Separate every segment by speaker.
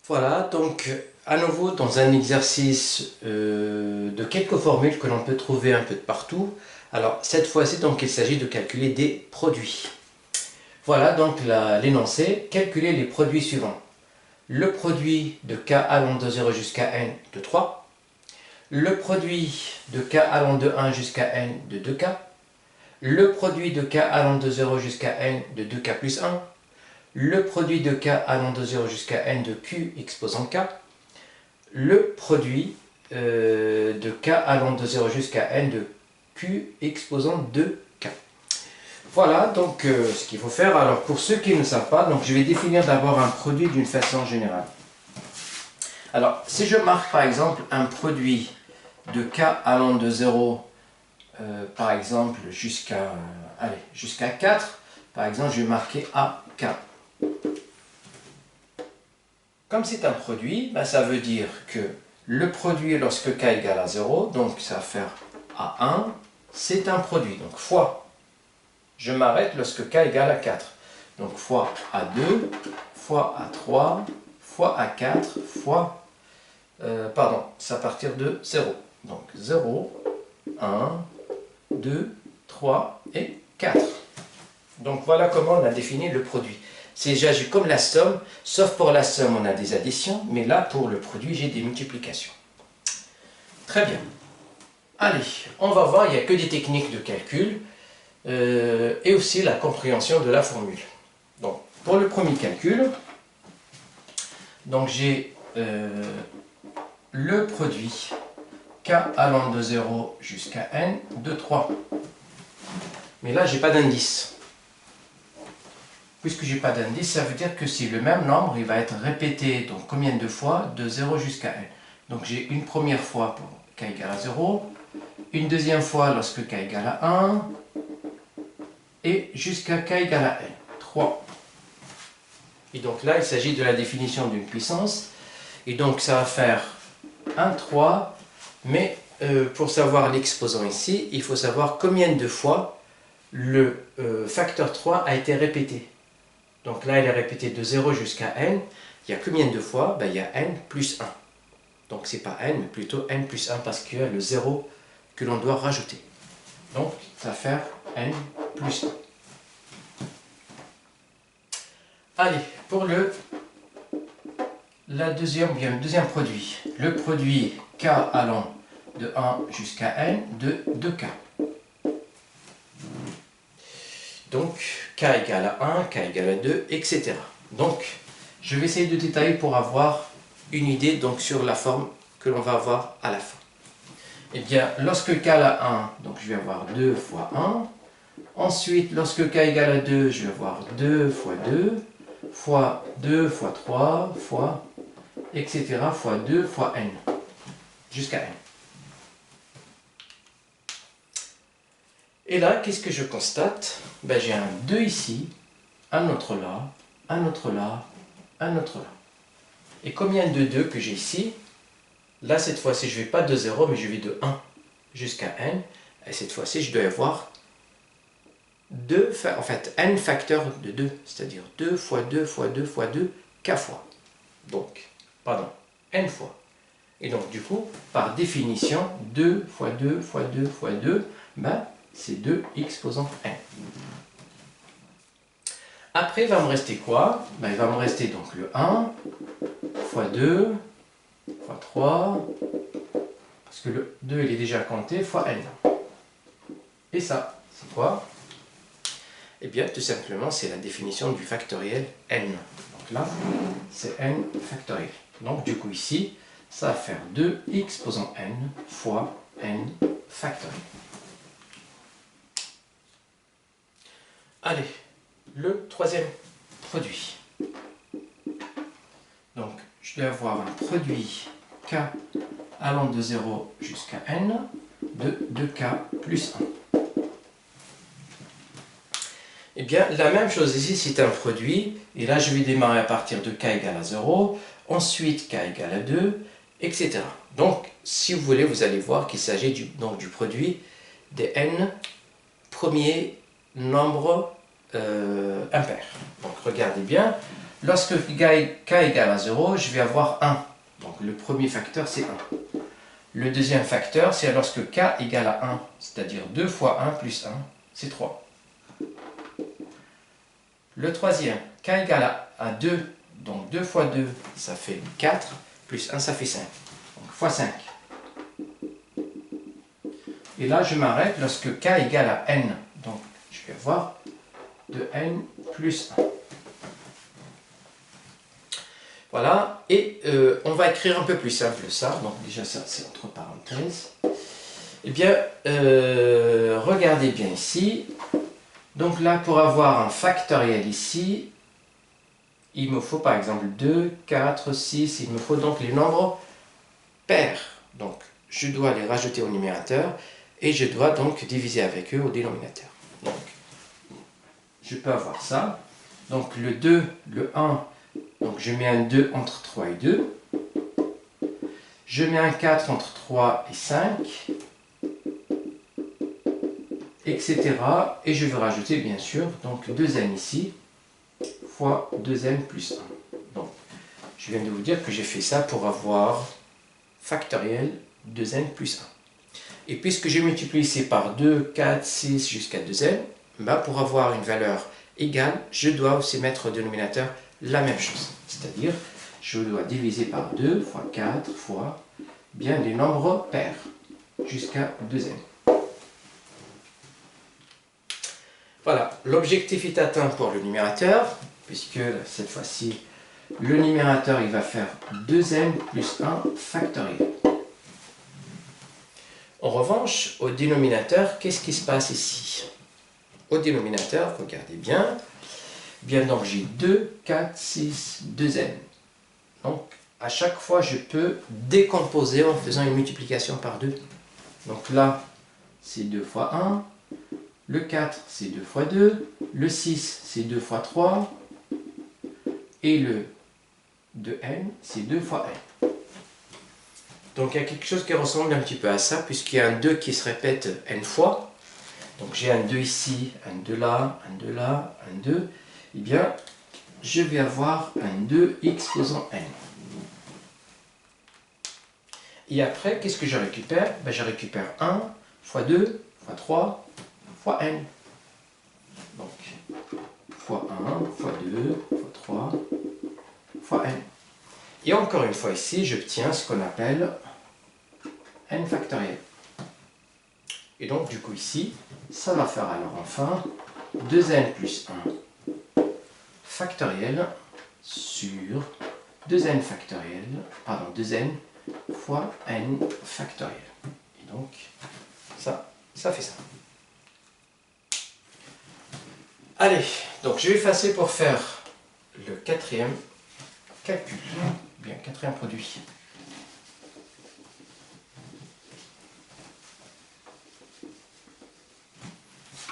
Speaker 1: Voilà, donc à nouveau dans un exercice de quelques formules que l'on peut trouver un peu de partout. Alors cette fois-ci, donc il s'agit de calculer des produits. Voilà donc l'énoncé. Calculer les produits suivants. Le produit de k allant de 0 jusqu'à n de 3. Le produit de k allant de 1 jusqu'à n de 2k. Le produit de k allant de 0 jusqu'à n de 2k plus 1. Le produit de k allant de 0 jusqu'à n de q exposant k. Le produit de k allant de 0 jusqu'à n de q exposant 2k. Voilà donc ce qu'il faut faire. Alors pour ceux qui ne savent pas, donc je vais définir d'abord un produit d'une façon générale. Alors si je marque par exemple un produit de k allant de 0 par exemple jusqu'à 4, par exemple je vais marquer AK. Comme c'est un produit, ben ça veut dire que le produit lorsque k égale à 0, donc ça va faire A1, c'est un produit. Donc fois, je m'arrête lorsque k égale à 4. Donc fois A2, fois A3, fois A4, fois, c'est à partir de 0. Donc 0, 1, 2, 3 et 4. Donc voilà comment on a défini le produit. C'est j'agis comme la somme, sauf pour la somme on a des additions, mais là pour le produit j'ai des multiplications. Très bien. Allez, on va voir, il n'y a que des techniques de calcul et aussi la compréhension de la formule. Donc pour le premier calcul, donc j'ai le produit k allant de 0 jusqu'à n de 3. Mais là j'ai pas d'indice. Puisque je n'ai pas d'indice, ça veut dire que c'est le même nombre, il va être répété, donc combien de fois? De 0 jusqu'à n. Donc j'ai une première fois pour k égale à 0, une deuxième fois lorsque k égale à 1, et jusqu'à k égale à n, 3. Et donc là, il s'agit de la définition d'une puissance, et donc ça va faire 1, 3, mais pour savoir l'exposant ici, il faut savoir combien de fois le facteur 3 a été répété. Donc là, il est répété de 0 jusqu'à n. Il y a combien de fois? Ben, il y a n plus 1. Donc c'est pas n, mais plutôt n plus 1 parce qu'il y a le 0 que l'on doit rajouter. Donc ça va faire n plus 1. Allez, pour le deuxième produit. Le produit k allant de 1 jusqu'à n de 2k. Donc, k égale à 1, k égale à 2, etc. Donc, je vais essayer de détailler pour avoir une idée donc, sur la forme que l'on va avoir à la fin. Eh bien, lorsque k égale à 1, donc je vais avoir 2 fois 1. Ensuite, lorsque k égale à 2, je vais avoir 2 fois 2, fois 2 fois 3, fois, etc. fois 2 fois n, jusqu'à n. Et là, qu'est-ce que je constate? Ben, j'ai un 2 ici, un autre là, un autre là, un autre là. Et combien de 2 que j'ai ici? Là, cette fois-ci, je ne vais pas de 0, mais je vais de 1 jusqu'à n. Et cette fois-ci, je dois avoir n facteurs de 2, c'est-à-dire 2 fois 2 fois 2 fois 2, k fois. Donc, pardon, n fois. Et donc, du coup, par définition, 2 fois 2 fois 2 fois 2, ben, c'est 2 exposant n. Après, il va me rester quoi? Ben, il va me rester donc le 1 fois 2 fois 3, parce que le 2 il est déjà compté, fois n. Et ça, c'est quoi? Eh bien, tout simplement, c'est la définition du factoriel n. Donc là, c'est n factoriel. Donc du coup ici, ça va faire 2 exposant n fois n factoriel. Allez, le troisième produit. Donc, je vais avoir un produit k allant de 0 jusqu'à n de 2k plus 1. Eh bien, la même chose ici, c'est un produit. Et là, je vais démarrer à partir de k égale à 0. Ensuite, k égale à 2, etc. Donc, si vous voulez, vous allez voir qu'il s'agit du produit des n premiers nombres impairs. Donc regardez bien, lorsque k égale à 0, je vais avoir 1. Donc le premier facteur, c'est 1. Le deuxième facteur, c'est lorsque k égale à 1, c'est-à-dire 2 fois 1 plus 1, c'est 3. Le troisième, k égale à 2, donc 2 fois 2, ça fait 4, plus 1, ça fait 5. Donc fois 5. Et là, je m'arrête lorsque k égale à n. Donc, je vais avoir de n plus 1. Voilà, et on va écrire un peu plus simple ça. Donc déjà, ça, c'est entre parenthèses. Eh bien, regardez bien ici. Donc là, pour avoir un factoriel ici, il me faut par exemple 2, 4, 6. Il me faut donc les nombres pairs. Donc, je dois les rajouter au numérateur. Et je dois donc diviser avec eux au dénominateur. Donc, je peux avoir ça. Donc, le 2, le 1, donc je mets un 2 entre 3 et 2. Je mets un 4 entre 3 et 5. Etc. Et je vais rajouter, bien sûr, donc 2n ici, fois 2n plus 1. Donc, je viens de vous dire que j'ai fait ça pour avoir factoriel 2n plus 1. Et puisque je multiplie ici par 2, 4, 6 jusqu'à 2n, ben pour avoir une valeur égale, je dois aussi mettre au dénominateur la même chose. C'est-à-dire, je dois diviser par 2 fois 4 fois bien les nombres pairs jusqu'à 2n. Voilà, l'objectif est atteint pour le numérateur, puisque cette fois-ci, le numérateur il va faire 2n plus 1 factoriel. En revanche, au dénominateur, qu'est-ce qui se passe ici? Au dénominateur, regardez bien, donc j'ai 2, 4, 6, 2n. Donc, à chaque fois, je peux décomposer en faisant une multiplication par 2. Donc là, c'est 2 fois 1. Le 4, c'est 2 fois 2. Le 6, c'est 2 fois 3. Et le 2n, c'est 2 fois n. Donc il y a quelque chose qui ressemble un petit peu à ça, puisqu'il y a un 2 qui se répète n fois. Donc j'ai un 2 ici, un 2 là, un 2 là, un 2. Eh bien, je vais avoir un 2 exposant n. Et après, qu'est-ce que je récupère? Je récupère 1 fois 2 fois 3 fois n. Donc, fois 1 fois 2 fois 3 fois n. Et encore une fois ici, j'obtiens ce qu'on appelle n factoriel. Et donc du coup ici, ça va faire alors enfin 2n plus 1 factoriel sur 2n factoriel, pardon, 2n fois n factoriel. Et donc, ça fait ça. Allez, donc je vais effacer pour faire le quatrième calcul, bien quatrième produit.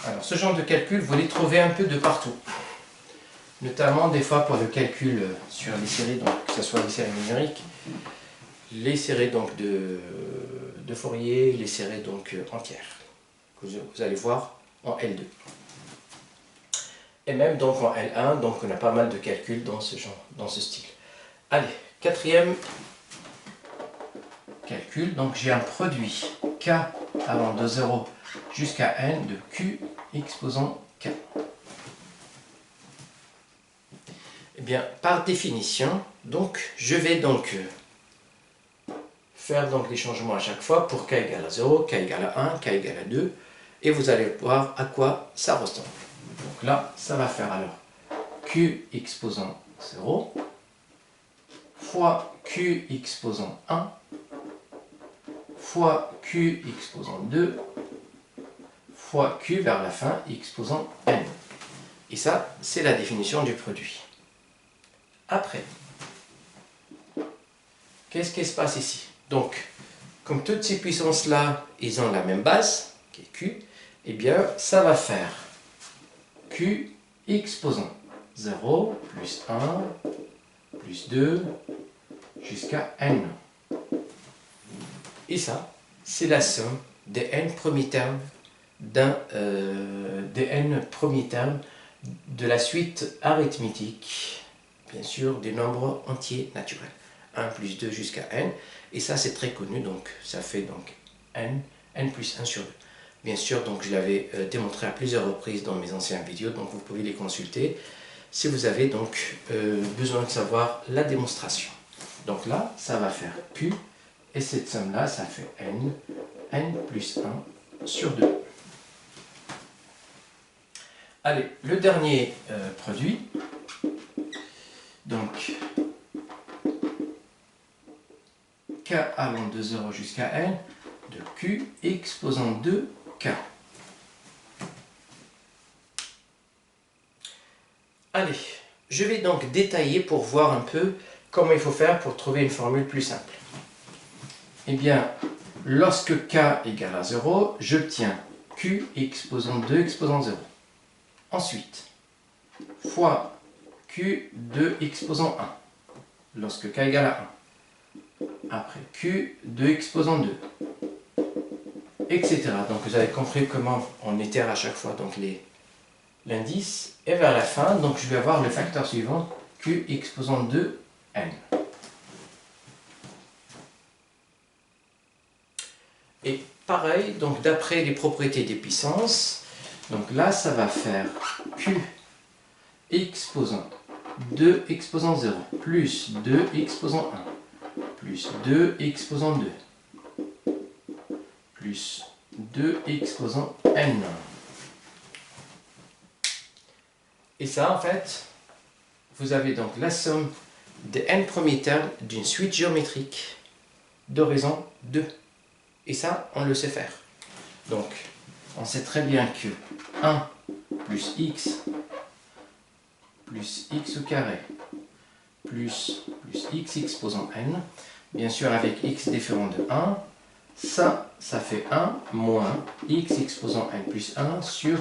Speaker 1: Alors ce genre de calcul, vous les trouvez un peu de partout. Notamment des fois pour le calcul sur les séries, donc que ce soit les séries numériques, les séries donc de Fourier, les séries donc entières, que vous allez voir en L2. Et même donc en L1, donc on a pas mal de calculs dans ce genre, dans ce style. Allez, quatrième calcul, donc j'ai un produit k allant de 0 jusqu'à n de q exposant k. Eh bien, par définition, donc je vais donc faire donc les changements à chaque fois pour k égale à 0, k égale à 1, k égale à 2, et vous allez voir à quoi ça ressemble. Donc là, ça va faire alors q exposant 0 fois q exposant 1 fois q exposant 2 fois q vers la fin exposant n. Et ça, c'est la définition du produit. Après, qu'est-ce qui se passe ici? Donc, comme toutes ces puissances-là, ils ont la même base, qui est q, eh bien, ça va faire q exposant 0 plus 1 plus 2 jusqu'à n. Et ça, c'est la somme des n premiers termes des n premiers termes de la suite arithmétique, bien sûr, des nombres entiers naturels. 1 plus 2 jusqu'à n, et ça c'est très connu, donc ça fait donc n plus 1 sur 2. Bien sûr, donc je l'avais démontré à plusieurs reprises dans mes anciennes vidéos, donc vous pouvez les consulter si vous avez donc besoin de savoir la démonstration. Donc là, ça va faire Q, et cette somme-là, ça fait n plus 1 sur 2. Allez, le dernier produit, donc k allant de 0 jusqu'à n, de q exposant 2k. Allez, je vais donc détailler pour voir un peu comment il faut faire pour trouver une formule plus simple. Eh bien, lorsque k égale à 0, j'obtiens q exposant 2 exposant 0. Ensuite, fois q2 exposant 1, lorsque k égale à 1. Après q2 exposant 2, etc. Donc vous avez compris comment on itère à chaque fois donc l'indice. Et vers la fin, donc je vais avoir le facteur suivant, q exposant 2, n. Et pareil, donc d'après les propriétés des puissances, donc là ça va faire q exposant 2 exposant 0 plus 2 exposant 1 plus 2 exposant 2 plus 2 exposant n. Et ça, en fait, vous avez donc la somme des n premiers termes d'une suite géométrique de raison 2. Et ça, on le sait faire. Donc, on sait très bien que 1 plus x au carré plus x exposant n, bien sûr avec x différent de 1, ça fait 1 moins x exposant n plus 1 sur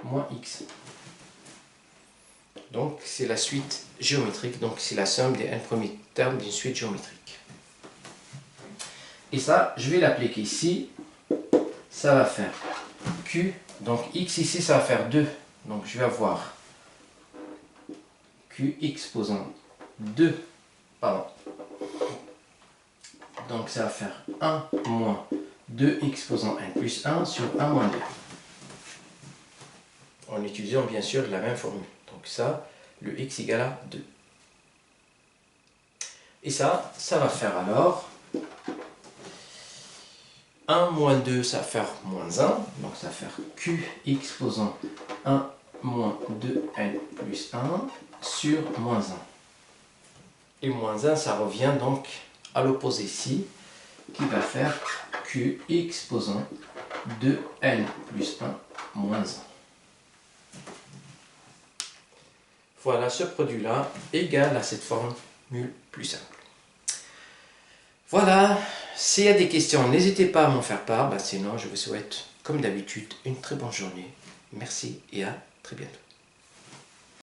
Speaker 1: moins x. Donc c'est la suite géométrique, donc c'est la somme des n premiers termes d'une suite géométrique. Et ça, je vais l'appliquer ici, ça va faire q, donc x ici ça va faire 2, donc je vais avoir q exposant 2, pardon, donc ça va faire 1 moins 2 exposant n plus 1 sur 1 moins 2. En utilisant bien sûr la même formule. Donc ça, le x égale à 2. Et ça va faire alors 1 moins 2, ça va faire moins 1. Donc ça va faire q exposant 1 moins 2n plus 1 sur moins 1. Et moins 1, ça revient donc à l'opposé ici, qui va faire q exposant 2n plus 1 moins 1. Voilà, ce produit-là égale à cette formule plus simple. Voilà, s'il y a des questions, n'hésitez pas à m'en faire part. Sinon, je vous souhaite, comme d'habitude, une très bonne journée. Merci et à très bientôt.